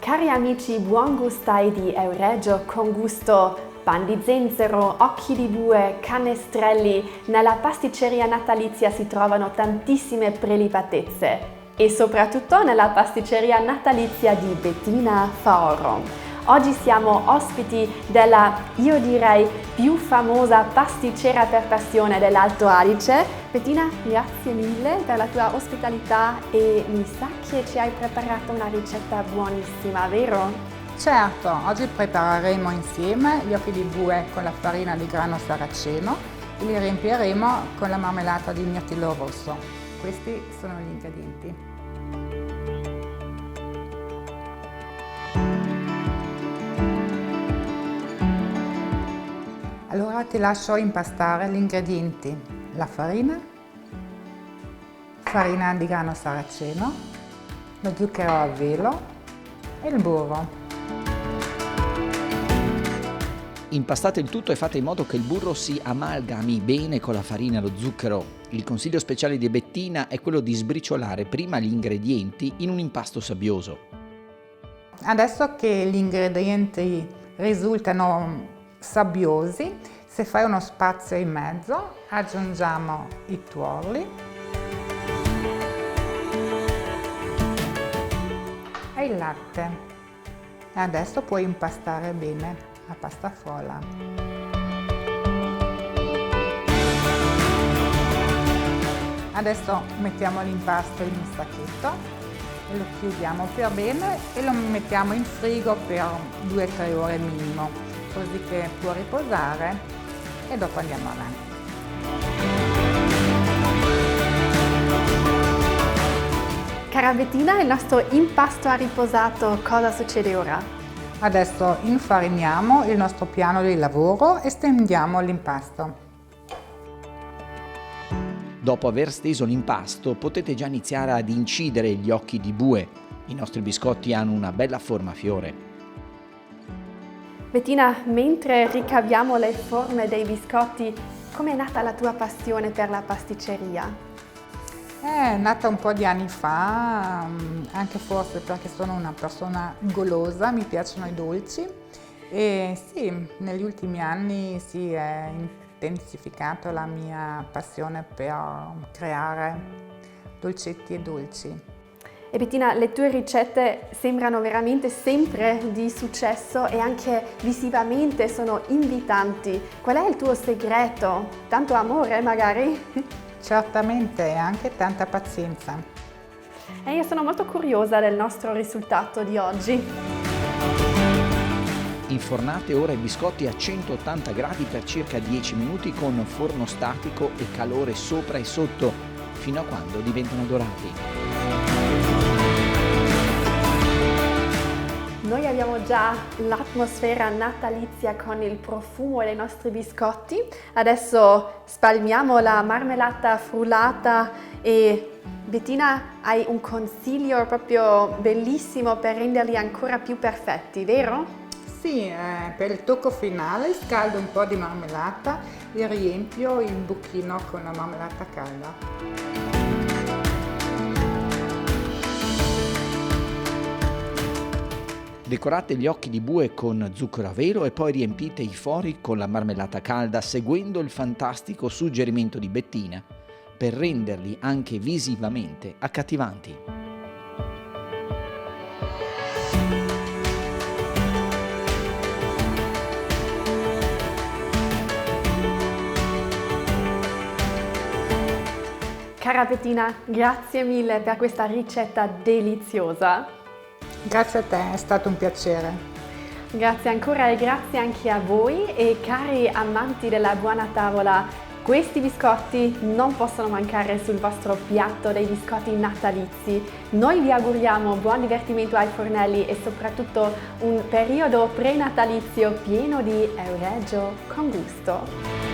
Cari amici, buon gustai di Euregio con gusto. Pan di zenzero, occhi di bue, canestrelli. Nella pasticceria natalizia si trovano tantissime prelibatezze e soprattutto nella pasticceria natalizia di Bettina Faoro. Oggi siamo ospiti della, io direi, più famosa pasticcera per passione dell'Alto Adige. Bettina, grazie mille per la tua ospitalità e mi sa che ci hai preparato una ricetta buonissima, vero? Certo, oggi prepareremo insieme gli occhi di bue con la farina di grano saraceno e li riempiremo con la marmellata di mirtillo rosso. Questi sono gli ingredienti. Allora ti lascio impastare gli ingredienti: la farina di grano saraceno, lo zucchero a velo e il burro. Impastate il tutto e fate in modo che il burro si amalgami bene con la farina e lo zucchero. Il consiglio speciale di Bettina è quello di sbriciolare prima gli ingredienti in un impasto sabbioso. Adesso che gli ingredienti risultano sabbiosi, se fai uno spazio in mezzo, aggiungiamo i tuorli e il latte. E adesso puoi impastare bene la pasta frolla. Adesso mettiamo l'impasto in un sacchetto e lo chiudiamo per bene e lo mettiamo in frigo per 2-3 ore minimo, così che può riposare e dopo andiamo avanti. Cara Bettina, il nostro impasto ha riposato, cosa succede ora? Adesso infariniamo il nostro piano di lavoro e stendiamo l'impasto. Dopo aver steso l'impasto potete già iniziare ad incidere gli occhi di bue. I nostri biscotti hanno una bella forma a fiore. Bettina, mentre ricaviamo le forme dei biscotti, com'è nata la tua passione per la pasticceria? È nata un po' di anni fa, anche forse perché sono una persona golosa, mi piacciono i dolci e sì, negli ultimi anni si è intensificata la mia passione per creare dolcetti e dolci. E Bettina, le tue ricette sembrano veramente sempre di successo e anche visivamente sono invitanti. Qual è il tuo segreto? Tanto amore magari? Certamente, e anche tanta pazienza. E io sono molto curiosa del nostro risultato di oggi. Infornate ora i biscotti a 180 gradi per circa 10 minuti con forno statico e calore sopra e sotto, fino a quando diventano dorati. Noi abbiamo già l'atmosfera natalizia con il profumo dei nostri biscotti. Adesso spalmiamo la marmellata frullata e Bettina, hai un consiglio proprio bellissimo per renderli ancora più perfetti, vero? Sì, per il tocco finale scaldo un po' di marmellata e riempio il buchino con la marmellata calda. Decorate gli occhi di bue con zucchero a velo e poi riempite i fori con la marmellata calda seguendo il fantastico suggerimento di Bettina per renderli anche visivamente accattivanti. Cara Bettina, grazie mille per questa ricetta deliziosa. Grazie a te, è stato un piacere. Grazie ancora e grazie anche a voi e cari amanti della buona tavola. Questi biscotti non possono mancare sul vostro piatto dei biscotti natalizi. Noi vi auguriamo buon divertimento ai fornelli e soprattutto un periodo prenatalizio pieno di Euregio con gusto.